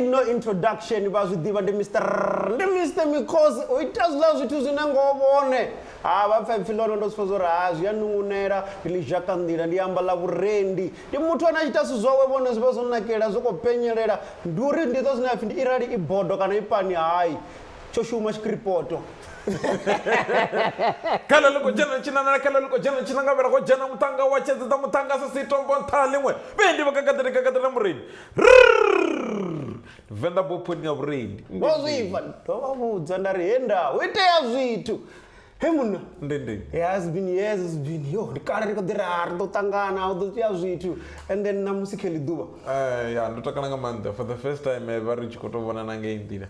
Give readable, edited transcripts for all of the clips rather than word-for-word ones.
need no introduction bazudiva the Mr. because it does love to zinangobone va filono ndo sifozora yanungunera ilijakandira ndiambala burendi ndi muthu anachita sizwawe bone zibazonakela zokopenyerera nduri ndizo zinafi ndi irali ibodo kana ipani hayi choshuma chikripoto kala loko jana chinana kala loko jana chinanga vera ko jana mutanga wacheze da mutanga sa sitombo nthalimwe bendi bakakadira murendi Venda bo putting up rain ngoziva ndovabudza ndari henda uiteya zvitu hemuna ndende it has been years, it's been yo ndikara rikadira ndotangana udotiya zvitu and then namusikeli duva yeah ndotakana manda for the first time ever richikotovona nange indira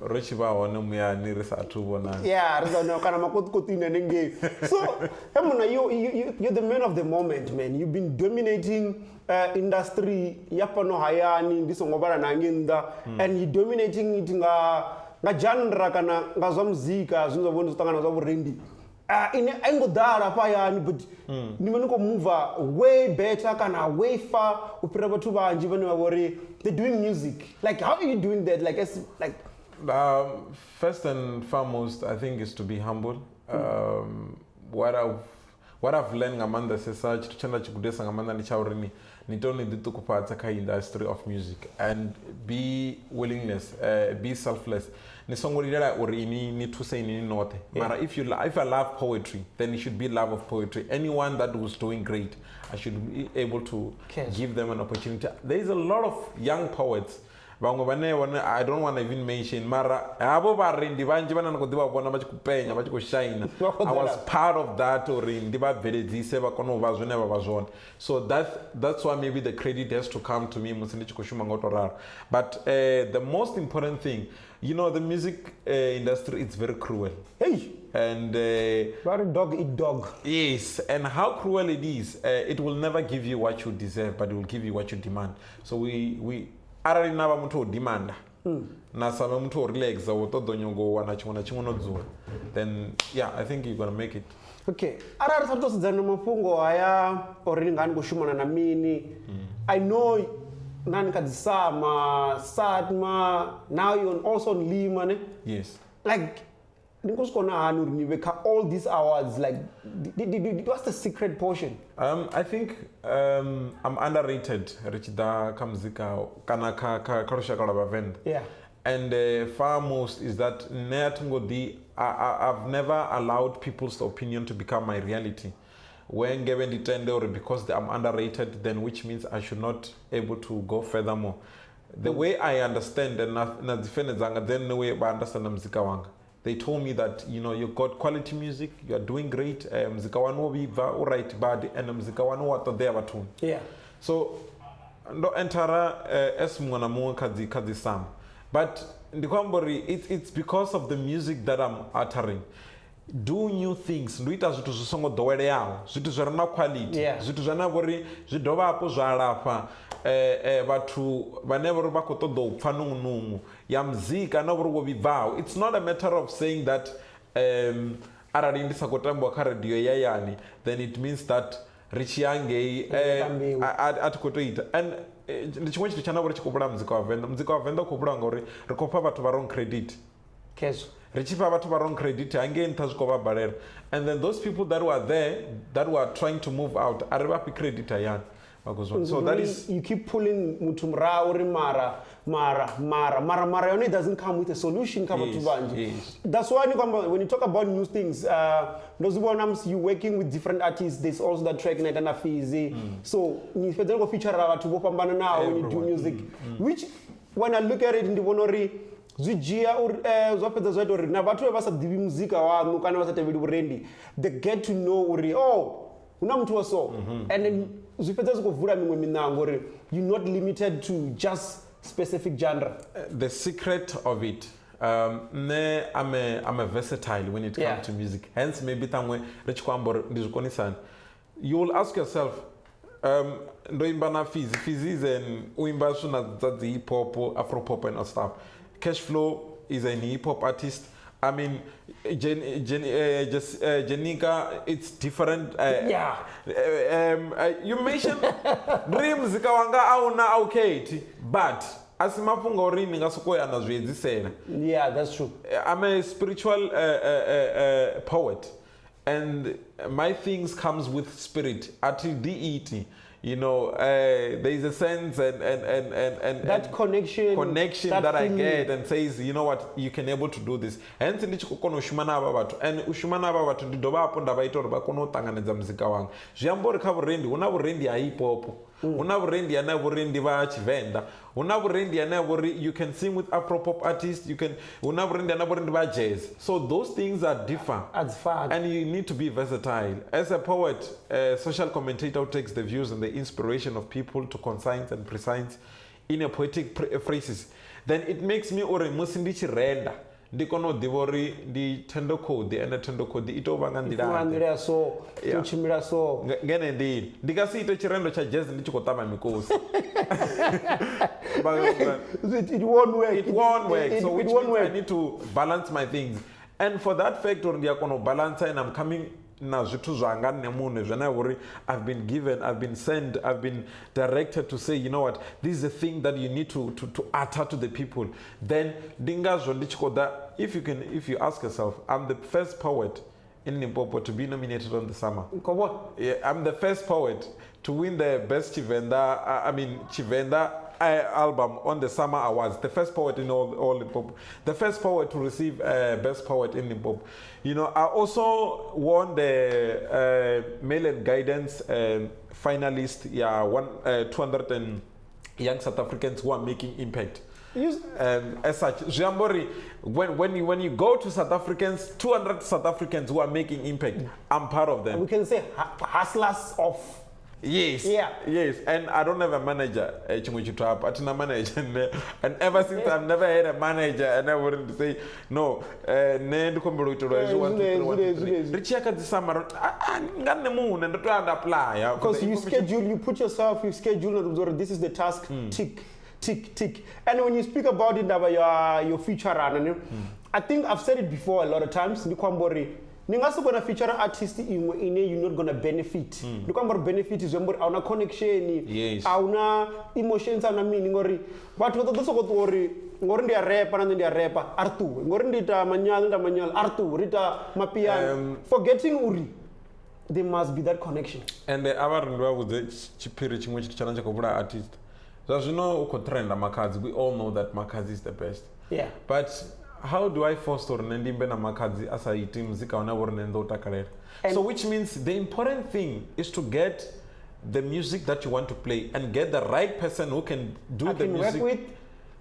richi va hone muyani risathu vona yeah rizona kana makotikotini nenge so hemuna you're the man of the moment, man. You've been dominating industry yapano hayani ndisongobala nanginda and you dominating it nga genre kana nga zwa muzika zvinozobona zotangana zwa burendi ine aingodara payani but nimaniko move way better kana way far upira bathu vanji vane vavori they're doing music. Like how are you doing that? Like as like first and foremost I think is to be humble. What I've learned ngamanda sesa chituchanda chikudesa ngamanda ni chaurini nitoni ditu kupatsa ka industry of music and be willingness be selfless nisongolira uri ni to say ni note mara if I love poetry then it should be love of poetry. Anyone that was doing great I should be able to give them an opportunity. There is a lot of young poets I don't want to even mention mara abo barendi banje bana ngodiba bona bachikupenya bachikushine. I was part of that or ndiba veledzise bakono bazone babazone. So that's why maybe the credit has to come to me musindi chikushuma ngotorara. But the most important thing, you know, the music industry, it's very cruel. Hey. And dog eat dog. Yes, and how cruel it is, it will never give you what you deserve, but it will give you what you demand. So we arali nava muthu demanda na same muthu relax utodonyogo wana chimona chimono dzula, then yeah, I think you're going to make it. Okay, arali satosidzana mafungo aya ori ngani kushumana na mini I know nani kadzisama satma now you're also on Lima ne? Yes, like all these awards, like what's the secret portion? I think I'm underrated. Richida kamzika kana karusha kalaba Venda. Yeah. And foremost is that I've never allowed people's opinion to become my reality. When given the tender because I'm underrated, then which means I should not able to go furthermore. The way I understand and na defend then the way I understand muzika wanga. They told me that, you know, you got quality music, you are doing great, muzika wanu viva, alright bad, and muzika wanu wato there batun. Yeah. So, ndo entara esmwana mu kazi sam. But it's because of the music that I'm uttering. Do new things. Nduita zitu zisongo dowele yao. Zitu zwarana quality. Zitu zwarana bori zidova hapo zwalafa. Batu whenever bakoto do pfanungu ya mzika na buru vivao. It's not a matter of saying that ararindi sakotambo ka radio yayani, then it means that richiange atikotoita. And ndichimwe chitu chana bori chikubula mzika wa Venda kubula ngori rikopa batu baron credit. Keso. Richipa batu baron credit again tazikoba barera. And then those people that were there that were trying to move out aribapi credit ayan. So that is, you keep pulling mutumra or mara it doesn't come with a solution. Yes. That's why when you talk about new things, those ones you working with different artists, there's also that track night and a fizi. So you go feature to pambana now when you do music. Which when I look at it in the bonori Zijia or Zopeta Zedori, Nabatu was a divi muzika wa Mukana was at a video they get to know Uri, oh, unamtu so. And then you're not limited to just specific genre. The secret of it, I'm a versatile when it comes to music. Hence, maybe you will ask yourself, ndoimbana Fizi and uimba suna the hip hop, Afro pop and stuff. Cashflow is an hip hop artist. I mean, Jenica, it's different. You mentioned dreams, Kawanga, Auna, okay, but asimafunga uri ni nga soko yana zviedzisela. Yeah, that's true. I'm a spiritual poet, and my things comes with spirit ati deity. You know, there is a sense and that connection that I get and says, you know what, you can able to do this. Hence ndichikokono ushumana aba batu, and ushumana aba batu ndidoba hapo ndavaito bakono tanganedza muzika wangu. Zviambori ka burendi, una burendi ya hip hop. Una burendi yana burendi va Tshivenda. Una burendi yana burendi, you can sing with Afro pop artists, you can una burendi yana burendi va jazz. So those things are different. That's fun. And you need to be versatile. As a poet, a social commentator who takes the views and the inspiration of people to concise and precise in a poetic phrases, then it makes me ore musindichi renda. Ndikono divori di tendo code and a tendo code ito vangandira so uchimira so ngene ndi ndikasi ito chirendo cha jazz ndichikotama mikosi. But it won't work. It won't work. So it which won't means work. I need to balance my things, and for that factor ndiyakono balance, and I'm coming na zwithu zwanga nemune zvana uri I've been given, I've been sent, I've been directed to say, you know what, this is a thing that you need to utter to the people. Then ndingazvo ndichikoda, if you ask yourself, I'm the first poet in Limpopo to be nominated on the summer. Come on. Yeah, I'm the first poet to win the best Tshivenda album on the Summer Awards. The first poet in all Limpopo. The first poet to receive best poet in Limpopo. You know, I also won the Mail and Guidance finalist. Yeah, 200 and young South Africans who are making impact. As such, Jambori, when you go to South Africans, 200 South Africans who are making impact, I'm part of them. We can say hustlers of. Yes. Yeah. Yes. And I don't have a manager. Manager. And ever since I've never had a manager, and I wouldn't say no. Because you put yourself, you schedule, this is the task, tick. And when you speak about it about your future run, I think I've said it before a lot of times. Ningaso gonna feature artist in you're not gonna benefit. Because benefit is our connection, yes, our emotions and meaning or but what those got worry ngori ndi rapper and ndi rapper artu ngori ndi ta manyal artu rita mapiano forgetting uri there must be that connection. And avarindwa with the chipiri chimwe chichananja kubura artist. So you know ukotrenda Makazi, we all know that Makazi is the best. Yeah. But how do I foster Nendimbe na Makazi as a team zika wanabornendo takalera? So which means the important thing is to get the music that you want to play and get the right person who can do the music. Work with,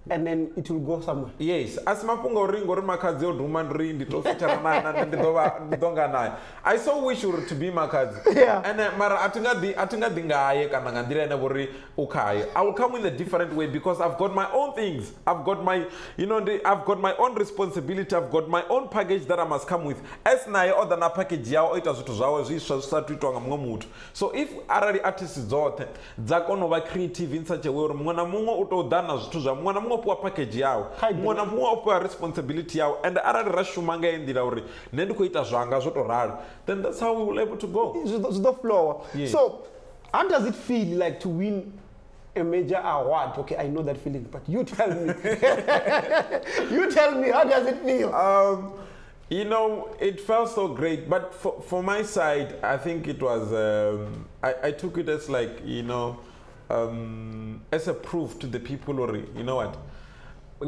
and then it will go somewhere. Yes. As mapunga uri Makazi odumandri ndito feature na ndidonga naye. I so wish you to be Makazi. Yeah. And mara atunga dingaye kana ngandira na bori ukai. I will come in a different way because I've got my own things. I've got my I've got my own responsibility. I've got my own package that I must come with. As na other na package yao ita zutu zawo zisatu itwanga mngomutu. So if already artists zote zakono ba creative in such a way mwana mungo utodana zutu za mwana mungo puwa package yao. Mwana mungo puwa responsibility yao and already rashumanga endira uri nenduko ita zwanga zoto rara. Then that's how we will able to go. It's the floor. Yes. So how does it feel like to win a major award? Okay, I know that feeling, but you tell me. You tell me, how does it feel? You know, it felt so great, but for my side, I think it was, I took it as like, as a proof to the people, or you know what,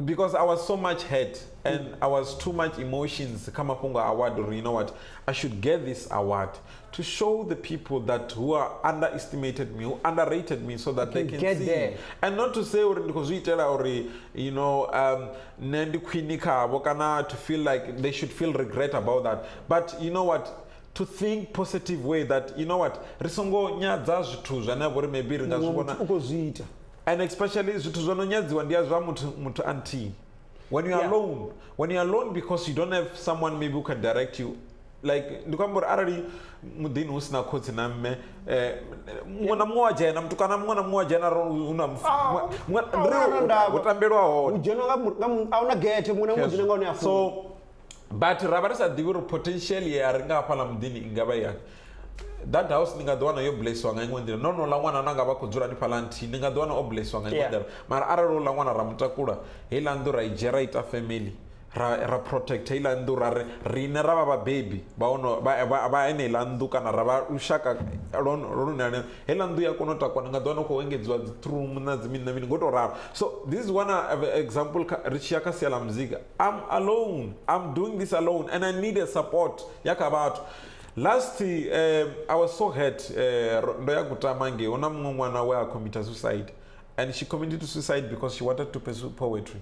because I was so much hurt and I was too much emotions, Kamapunga award, or you know what, I should get this award to show the people that who are underestimated me, who underrated me, so that they can get see. there. And not to say, because we tell our, Nendi Kwinika, Wokana, to feel like they should feel regret about that. But you know what? To think positive way that, you know what, Risongo nya zazutu, zanabore maybe ringazubona. And especially mutu auntie. When you are alone, because you don't have someone maybe who can direct you. Like ndukambor already mudini usina koti na mme mwana mmoja na mtukana mwana mmoja na utambelwa ho ujeno auna gate mwana mmoja ngone afu. So but rabarisa diwiro potential ya ringa pala mudini ingaba ya that house ninga dwana yo blesswa nga ngondira no la mwana nanga ba kudzula ni palanti ninga dwana o blesswa nga ngondira mara araro la mwana ramutakula hela ndo ra ijera ita family ra protect hela ndo ra rine ra ba baby ba ono ba ene la ndu kana ra ba ushaka ron hela ndu ya konota kwa ninga dwana ko engedzwa through mna zimini na mini ngoto ra. So this is one example richaka sela muzika. I'm alone, I'm doing this alone and I need a support yakabatu. Last I was so hurt ndoya kutamange ona mwana wa committed suicide and she committed suicide because she wanted to pursue poetry,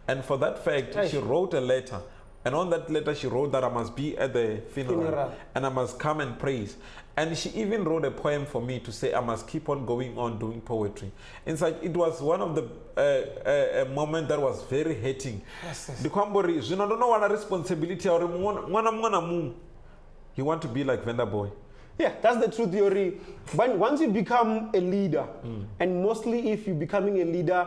and for that fact she wrote a letter, and on that letter she wrote that I must be at the funeral and I must come and praise, and she even wrote a poem for me to say I must keep on going on doing poetry. In fact, it was one of the a moment that was very hurting. The Kwambori, you don't know what a responsibility or mwana you want to be like Venda boy. Yeah, that's the true theory. But once you become a leader, and mostly if you're becoming a leader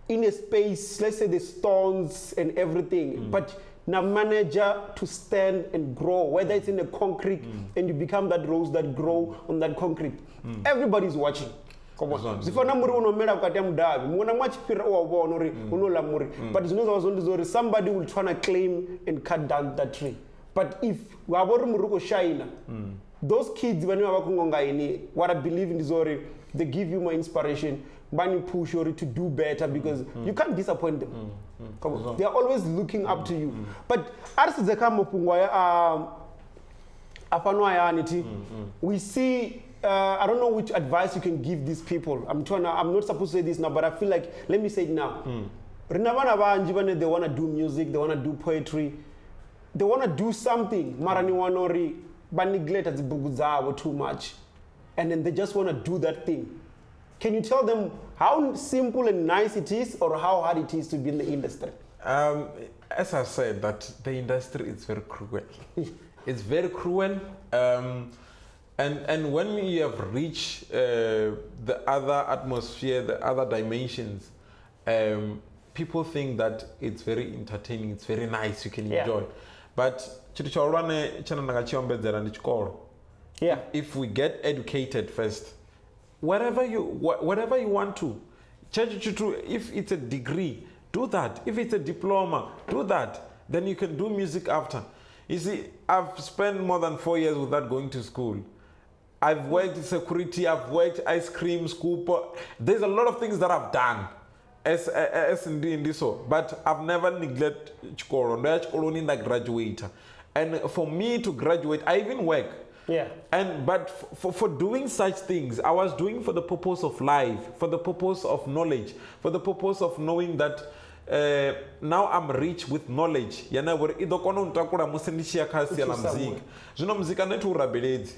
in a space, let's say the stones and everything, but now manager to stand and grow, whether it's in the concrete and you become that rose that grow on that concrete, everybody's watching. Come on. Before number one mera ukati mdavi, mwana mwachipira uwa onori unola muri. But somebody will try to claim and cut down that tree. But if wabori muruko shaina, those kids when you are what I believe in is they give you more inspiration, money push you to do better because you can't disappoint them. Come on. They are always looking up to you. But we see I don't know which advice you can give these people. I'm not supposed to say this now, but I feel like let me say it now. They want to do music, they want to do poetry. They want to do something, marani wanori, but neglect too much, and then they just want to do that thing. Can you tell them how simple and nice it is, or how hard it is to be in the industry? As I said, that the industry is very cruel. It's very cruel, and when you have reached the other atmosphere, the other dimensions, people think that it's very entertaining, it's very nice, you can enjoy. But if we get educated first, whatever you want to, if it's a degree, do that. If it's a diploma, do that. Then you can do music after. You see, I've spent more than 4 years without going to school. I've worked security, I've worked ice cream, scooper. There's a lot of things that I've done. in this, but I've never neglected chikolo. Like graduate, and for me to graduate, I even work. Yeah. But for doing such things, I was doing for the purpose of life, for the purpose of knowledge, for the purpose of knowing that now I'm rich with knowledge. Yana wori idokono ntakura musendishia kasi ya muzika. Zino muzika netu urabelezi.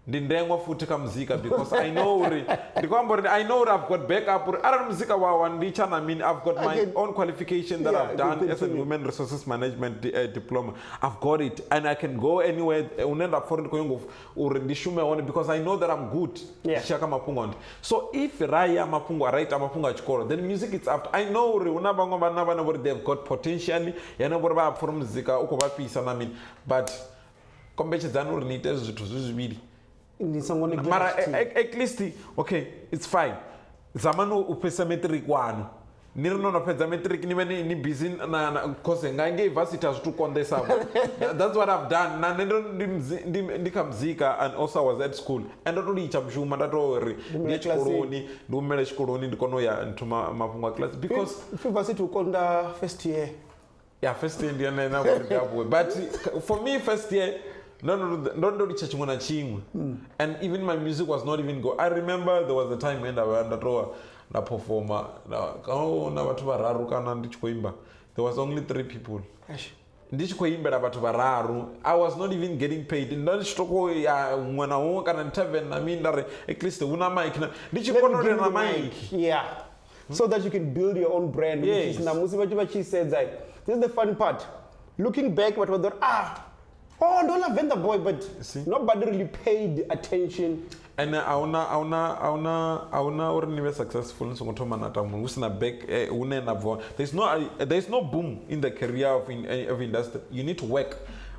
Ndindengwa futhi ka muzika because I know I've got backup. Ara muzika wa ndicha na mean I've got my own qualification that I've done as a human resources management diploma. I've got it and I can go anywhere unenda foreign koyongo urindishume on because I know that I'm good. Shaka mapungo. So if raya mapungo right amapunga chikoro, then music is after. I know unabangwa banabana they've got potentially yana borba for muzika uko bapisa na mean but kombeche zanu rinite zitu zuzibili. Mara at least okay, it's fine. Zamano upesa metric one. Nirno na pesa metric ni busy na cause ngange varsity to condesa. That's what I've done. Na ndika mzika and also I was at school. And not only chamshuma that ori ndikoloni ndumele shikoloni ndikono ya ntuma mapunga class because if varsity to konda first year. Yeah, first year ndiye na but for me first year and even my music was not even go. I remember there was a time when I went na performer there was only 3 people. I was not even getting paid. Yeah. So that you can build your own brand. Yes. Which is said that this is the fun part. Looking back, what was oh, don't have Venda boy, but nobody really paid attention. And auna or successful so there's no boom in the career of industry. You need to work.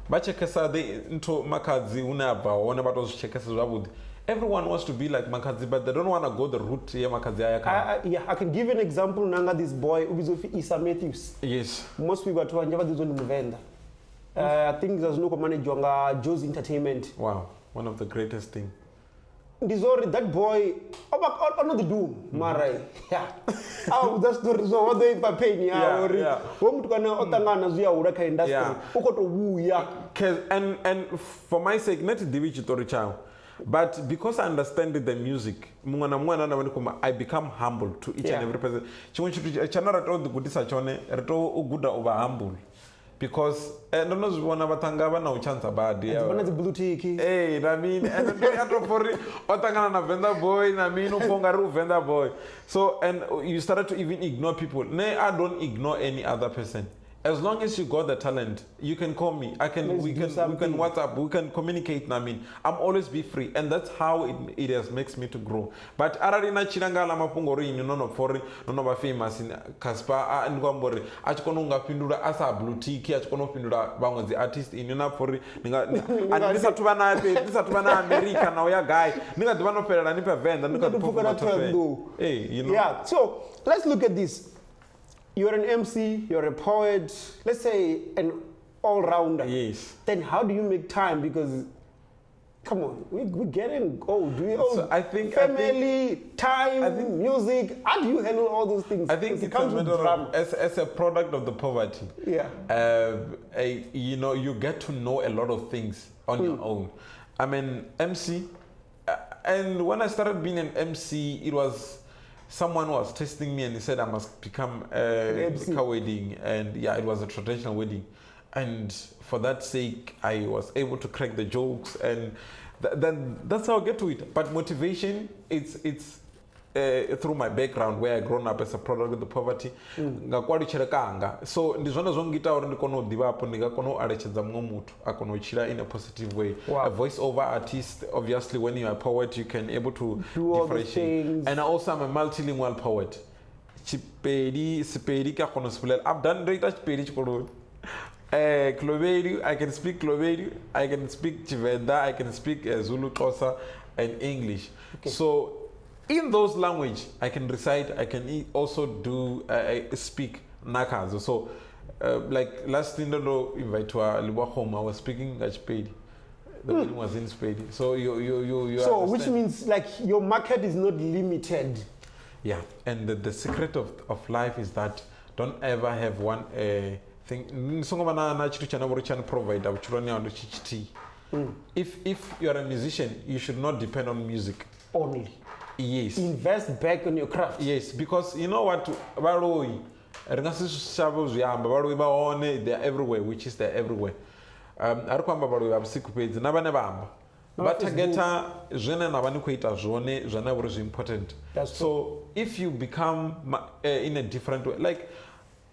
vachekesa into makadzi unabva one vatozvichekesa zvavudi. Everyone wants to be like makadzi, but they don't want to go the route yemakadzi aya. Yeah, I can give you an example. Nanga, this boy ubizofi Isa Matthews. Yes. Most people are never this one Venda. I think there's no manager on Joe's Entertainment. Wow, one of the greatest things. That boy, not the doom, Marai. Yeah. Oh, that's the so what they pay. Yeah. Home to Otangana Zia Uraka industry. And for my sake, not the digital child. But because I understand the music, I become humble to each and every person. Humble. Because I don't know one of Tangava now chance about the blue tiki. Hey, I mean, and Otangana Venda boy, I mean, Pongaru Venda boy. So, and you started to even ignore people. No, I don't ignore any other person. As long as you got the talent, you can call me. We can WhatsApp, we can communicate. I mean, I'm always be free, and that's how it has makes me to grow. But ararina chirangala mapungori no foreign, no famous in Kaspa and Gwambori. Achkonunga pindura asa blue tiki, achkono pindura bang the artist in for and this atubana America now ya guy. Nigga dubano pera nipa Venda, nigga hey, you know. Yeah. So let's look at this. You're an MC, you're a poet, let's say an all-rounder. Yes. Then how do you make time? Because, come on, we're getting old. So I think family, time, music. How do you handle all those things? I think it comes with drama. As a product of the poverty. Yeah. You know, you get to know a lot of things on your own. I mean, MC, and when I started being an MC, it was... Someone was testing me and he said I must become a wedding, and yeah, it was a traditional wedding, and for that sake I was able to crack the jokes, and then that's how I get to it. But motivation, it's through my background where I grown up as a product of the poverty. So ndizvona zvongita uri ndikono divapo ndikakono arechedza mumwe mutu akonochira in a positive way. A voice over artist, obviously when you're a poet you can able to do differentiate. And also I'm a multilingual poet. Chipedi kakono spell. I've done great Chipedi chikolo. Clovedu, I can speak Clovedu, I can speak Tshivenda, I can speak Zulu, Xhosa, and English. Okay. So in those language, I can recite. I can also do speak Nakas. So, like last thing that invite to our home, I was speaking Gachpedi. The wedding was in Spedi. So you. So, understand? Which means like your market is not limited. Yeah, and the secret of life is that don't ever have one thing. If you are a musician, you should not depend on music only. Yes. Invest back on your craft. Yes, because you know what, they're everywhere, which is they're everywhere. But important. So if you become in a different way, like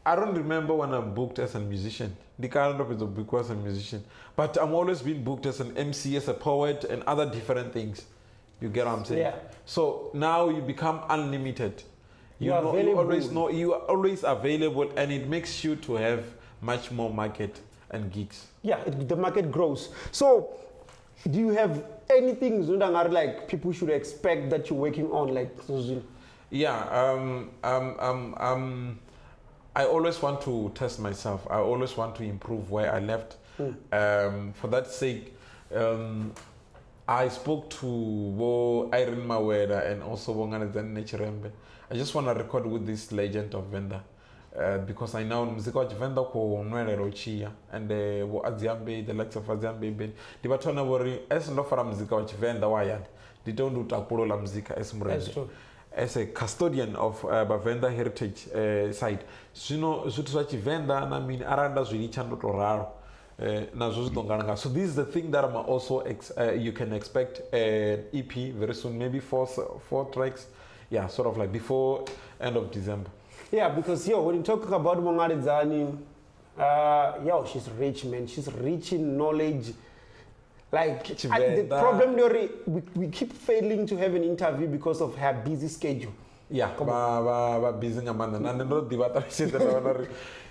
I don't remember when I'm booked as a musician. The kind of is because I'm a musician, but I'm always being booked as an MC, as a poet, and other different things. You get what I'm saying? Yeah. So now you become unlimited. You are always available, and it makes you to have much more market and gigs. Yeah, the market grows. So, do you have anything like people should expect that you're working on, like? Yeah. I always want to test myself. I always want to improve where I left. For that sake. I spoke to Irene Maweda and also Wonganazan Nechirembe. I just want to record with this legend of Venda because I know muzika Venda ko nwele rochia and the likes of Aziambe. They were trying worry as no for muzika Venda wayad. They don't do takuro la muzika as murende. As a custodian of Venda heritage site. So you know, Venda na mean aranda zuri chando raro. So this is the thing that I'm also you can expect an EP very soon, maybe four tracks, yeah, sort of like before end of December. Yeah, because when you talk about Mongaredzani, she's rich, man. She's rich in knowledge. Like the problem, we keep failing to have an interview because of her busy schedule. Yeah, busy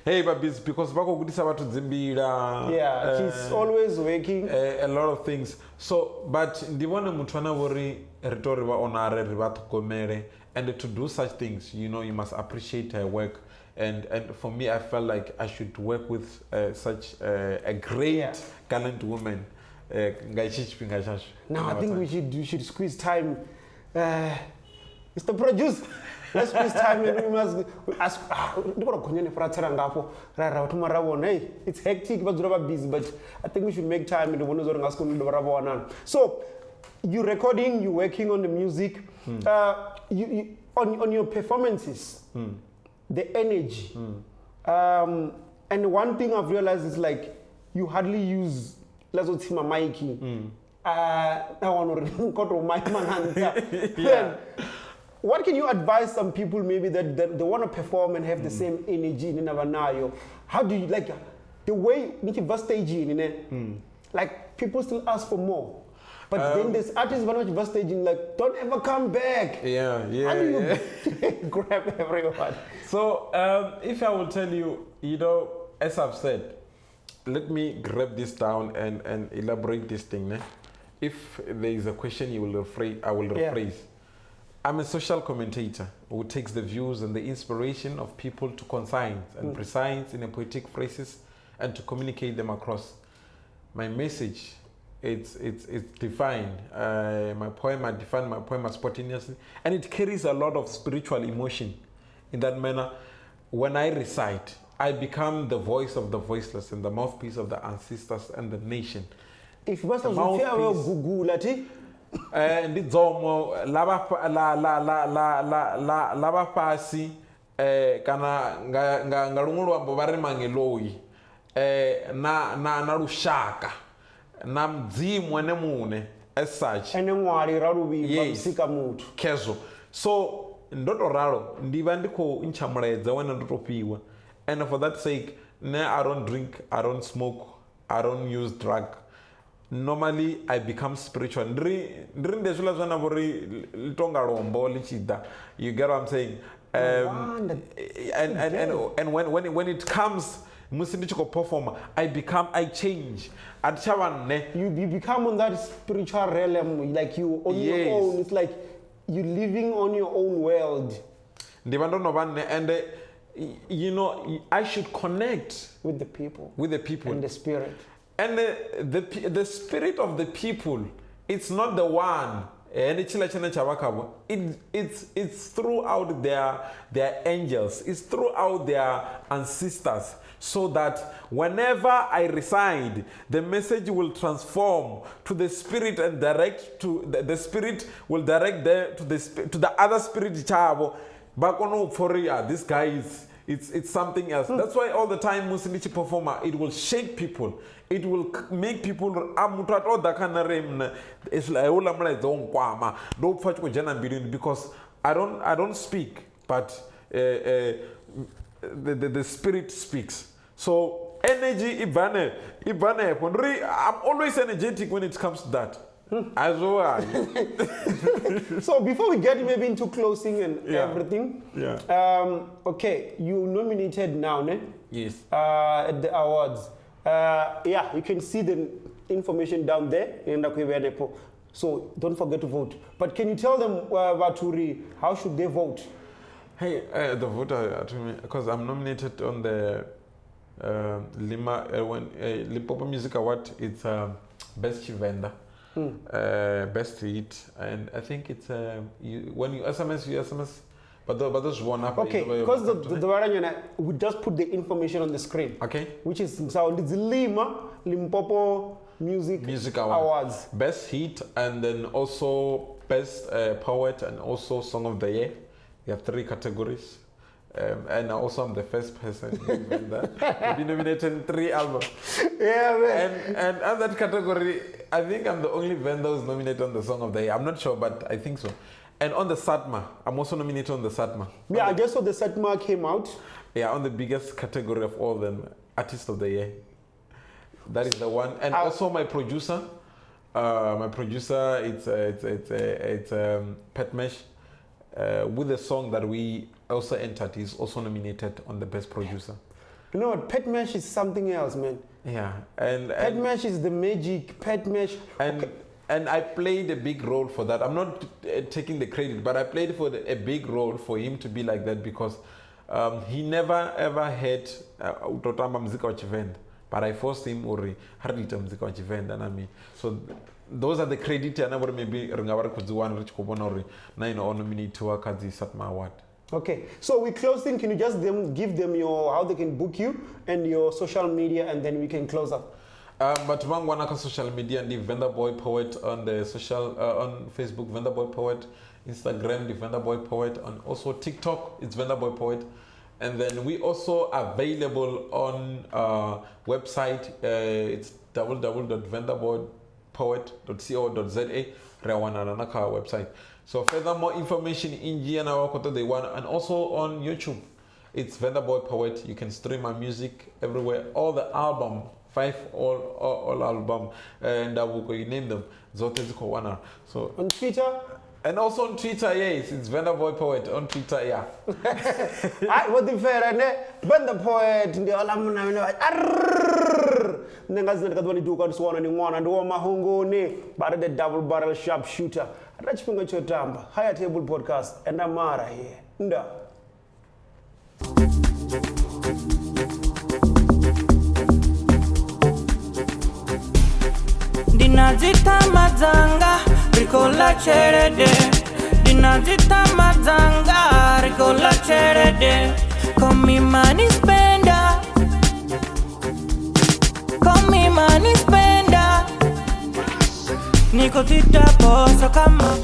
hey babis because vakokudisa vatu dzimbira. Yeah, he's always working. A lot of things. So but ndivone muthu ana vori ritori va honore ri va tlhokomele, and to do such things, you know, you must appreciate her work. And for me, I felt like I should work with such a great gallant woman. Now I think we should squeeze time. Mr. Producer, let's squeeze time and we must ask. Hey, it's hectic, but busy. But I think we should make time and ask. So, you're recording, you're working on the music. You on your performances. The energy. And one thing I've realized is like you hardly use my mic. What can you advise some people maybe that they want to perform and have the same energy in Navanayo? How do you like the way you stage in like people still ask for more? But then there's artists who are staging like, don't ever come back. Yeah. How do you grab everyone? So if I will tell you, you know, as I've said, let me grab this down and elaborate this thing. Eh? If there is a question I will rephrase. I'm a social commentator who takes the views and the inspiration of people to concise and precise in a poetic phrases and to communicate them across. My message, it's defined. My poem, I define my poem as spontaneously, and it carries a lot of spiritual emotion. In that manner, when I recite, I become the voice of the voiceless and the mouthpiece of the ancestors and the nation. If you want to Google it, ndidzomo lava pasi kana nga lunwe luambo va ri mangeloyi na lushaka na mdzimu ene mune as such ene ṅwali ra luvhimba musika muthu kezo. So ndo to ralo ndi vha ndi khou ntshamuledza wena ndo to fhiwa, and for that sake I don't drink, I don't smoke, I don't use drug. Normally I become spiritual. You get what I'm saying? And when it comes performer, I change. You become on that spiritual realm, like you on your own. It's like you living on your own world. And you know, I should connect with the people. And the spirit. And the spirit of the people, it's not the one. It's throughout their angels. It's throughout their ancestors. So that whenever I reside, the message will transform to the spirit and direct to the spirit will direct to the other spirit. This guy it's something else. That's why all the time Musinichi performer, it will shake people. It will make people because I don't speak, but the spirit speaks. So energy ibane. I'm always energetic when it comes to that. As well. So before we get maybe into closing and everything, okay, you nominated now, ne? Yes. At the awards. You can see the information down there. So don't forget to vote. But can you tell them, Vaturi, how should they vote? Hey, the voter, because I'm nominated on the Limpopo Music Award. It's Best Tshivenda. Best hit, and I think it's when you SMS, but those one up. Okay, because we just put the information on the screen. Okay, which is it's Limpopo Music Awards. Best hit, and then also best poet, and also song of the year. We have 3 categories. And also I'm the first person to be nominated in 3 albums. Yeah, man. And on that category, I think I'm the only vendor who's nominated on the Song of the Year. I'm not sure, but I think so. And on the Satma, I'm also nominated on the Satma. Yeah, I guess so the Satma came out. Yeah, on the biggest category of all them, Artist of the Year. That is the one. And also my producer. It's Pet Mesh. With the song that we also entered, is also nominated on the best producer. You know what? Pet Mesh is something else, man. Yeah, and Pet Mesh is the magic. Pet Mesh. And I played a big role for that. I'm not taking the credit, but I played a big role for him to be like that because he never ever had utotamba muzika wa Tshivenda. But I forced him uri harita muzika wa Tshivenda na me. So those are the credit and maybe ringavari kudziwana richikubona uri na ino nominatiwa kadzi Satma Award. Okay, so we close thing. Can you just give them your how they can book you and your social media, and then we can close up. But Mangwanaka social media and the Venda Boy Poet on the social on Facebook, Venda Boy Poet, Instagram, the Venda Boy Poet, and also TikTok, it's Venda Boy Poet. And then we also available on website, it's www.vendaboypoet.co.za, Rewananaka website. So further more information in Giana they want, and also on YouTube, it's Venda Boy Poet. You can stream my music everywhere, all the album. 5 all album and you name them zote ziko wana. So on Twitter and also on Twitter, yes, it's Venda Boy Poet on Twitter, yeah. What the fair ne Venda Poet ndi alamuna nengazi ndikadwani duka nswana ni mwana ndo mahongone bare the double barrel sharp shooter atachipinga chotamba higher table podcast and amara here nda Dinazita mazanga, rikola cherede. Dinazita mazanga, rikola cherede. Call me money spender. Call me money spender. Niko tita poso kama